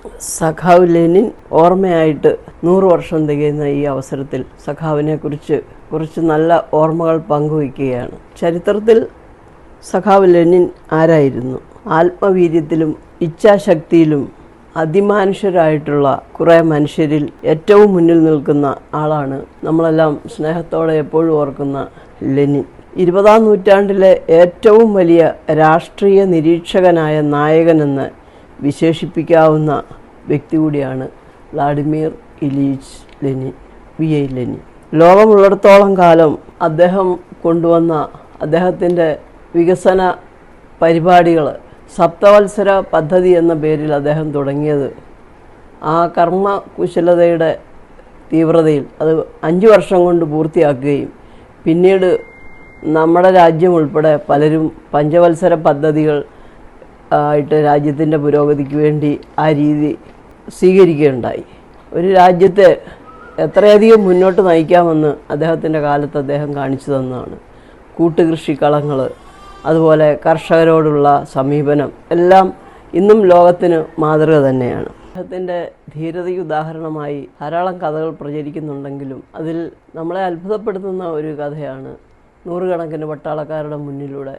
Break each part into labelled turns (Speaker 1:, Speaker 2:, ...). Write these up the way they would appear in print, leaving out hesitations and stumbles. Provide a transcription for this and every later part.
Speaker 1: സഖാവ് ലെനിൻ ഓർമ്മയായിട്ട് 100 വർഷം തികയുന്ന ഈ അവസരത്തിൽ സഖാവിനെ കുറിച്ച് നല്ല ഓർമ്മകൾ പങ്കുവയ്ക്കുകയാണ്. ചരിത്രത്തിൽ സഖാവ് ലെനിൻ ആരായിരുന്നു? ആത്മവീര്യത്തിലും ഇച്ഛാശക്തിയിലും അതിമാനുഷ്യരായിട്ടുള്ള കുറേ മനുഷ്യരിൽ ഏറ്റവും മുന്നിൽ നിൽക്കുന്ന ആളാണ് നമ്മളെല്ലാം സ്നേഹത്തോടെ എപ്പോഴും ഓർക്കുന്ന ലെനിൻ. 20-ാം നൂറ്റാണ്ടിലെ ഏറ്റവും വലിയ രാഷ്ട്രീയ നിരീക്ഷകനായ നായകനെന്ന് വിശേഷിപ്പിക്കാവുന്ന വ്യക്തി കൂടിയാണ് വ്ളാഡിമിർ ഇലീച്ച് ലെനിൻ, VI ലെനിൻ. ലോകമുള്ളിടത്തോളം കാലം അദ്ദേഹം കൊണ്ടുവന്ന അദ്ദേഹത്തിൻ്റെ വികസന പരിപാടികൾ, സപ്തവത്സര പദ്ധതി എന്ന പേരിൽ അദ്ദേഹം തുടങ്ങിയത് ആ കർമ്മകുശലതയുടെ തീവ്രതയിൽ അത് 5 വർഷം കൊണ്ട് പൂർത്തിയാക്കുകയും പിന്നീട് നമ്മുടെ രാജ്യം ഉൾപ്പെടെ പലരും പഞ്ചവത്സര പദ്ധതികൾ ആയിട്ട് രാജ്യത്തിൻ്റെ പുരോഗതിക്ക് വേണ്ടി ആ രീതി സ്വീകരിക്കുകയുണ്ടായി. ഒരു രാജ്യത്തെ എത്രയധികം മുന്നോട്ട് നയിക്കാമെന്ന് അദ്ദേഹത്തിൻ്റെ കാലത്ത് അദ്ദേഹം കാണിച്ചു തന്നതാണ്. കൂട്ടുകൃഷിക്കളങ്ങൾ, അതുപോലെ കർഷകരോടുള്ള സമീപനം എല്ലാം ഇന്നും ലോകത്തിന് മാതൃക തന്നെയാണ്. അദ്ദേഹത്തിൻ്റെ ധീരതയ്ക്ക് ഉദാഹരണമായി ധാരാളം കഥകൾ പ്രചരിക്കുന്നുണ്ടെങ്കിലും അതിൽ നമ്മളെ അത്ഭുതപ്പെടുത്തുന്ന ഒരു കഥയാണ് നൂറുകണക്കിന് പട്ടാളക്കാരുടെ മുന്നിലൂടെ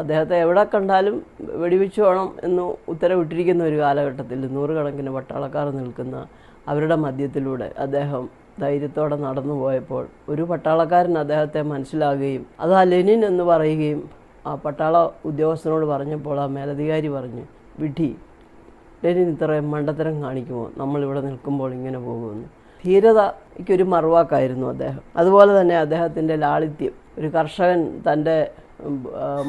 Speaker 1: അദ്ദേഹത്തെ എവിടെ കണ്ടാലും വെടിവെച്ച് വേണം എന്ന് ഉത്തരവിട്ടിരിക്കുന്ന ഒരു കാലഘട്ടത്തിൽ നൂറുകണക്കിന് പട്ടാളക്കാർ നിൽക്കുന്ന അവരുടെ മധ്യത്തിലൂടെ അദ്ദേഹം ധൈര്യത്തോടെ നടന്നു പോയപ്പോൾ ഒരു പട്ടാളക്കാരൻ അദ്ദേഹത്തെ മനസ്സിലാകുകയും അത് ആ ലെനിൻ എന്ന് പറയുകയും ആ പട്ടാള ഉദ്യോഗസ്ഥനോട് പറഞ്ഞപ്പോൾ ആ മേലധികാരി പറഞ്ഞു, വിഡി, ലെനിൻ ഇത്രയും മണ്ടത്തരം കാണിക്കുമോ, നമ്മളിവിടെ നിൽക്കുമ്പോൾ ഇങ്ങനെ പോകുമെന്ന്. ധീരതയ്ക്കൊരു മറുവാക്കായിരുന്നു അദ്ദേഹം. അതുപോലെ തന്നെ അദ്ദേഹത്തിൻ്റെ ലാളിത്യം. ഒരു കർഷകൻ തൻ്റെ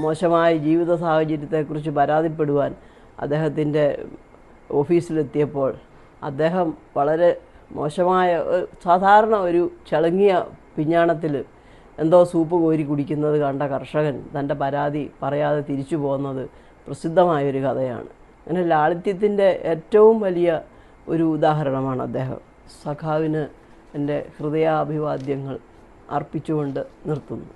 Speaker 1: മോശമായ ജീവിത സാഹചര്യത്തെക്കുറിച്ച് പരാതിപ്പെടുവാൻ അദ്ദേഹത്തിൻ്റെ ഓഫീസിലെത്തിയപ്പോൾ അദ്ദേഹം വളരെ മോശമായ സാധാരണ ഒരു ചളുങ്ങിയ പിഞ്ഞാണത്തിൽ എന്തോ സൂപ്പ് കോരി കുടിക്കുന്നത് കണ്ട കർഷകൻ തൻ്റെ പരാതി പറയാതെ തിരിച്ചു പോകുന്നത് പ്രസിദ്ധമായൊരു കഥയാണ്. അങ്ങനെ ലാളിത്യത്തിൻ്റെ ഏറ്റവും വലിയ ഒരു ഉദാഹരണമാണ് അദ്ദേഹം. സഖാവിന് എൻ്റെ ഹൃദയാഭിവാദ്യങ്ങൾ അർപ്പിച്ചുകൊണ്ട് നിർത്തുന്നു.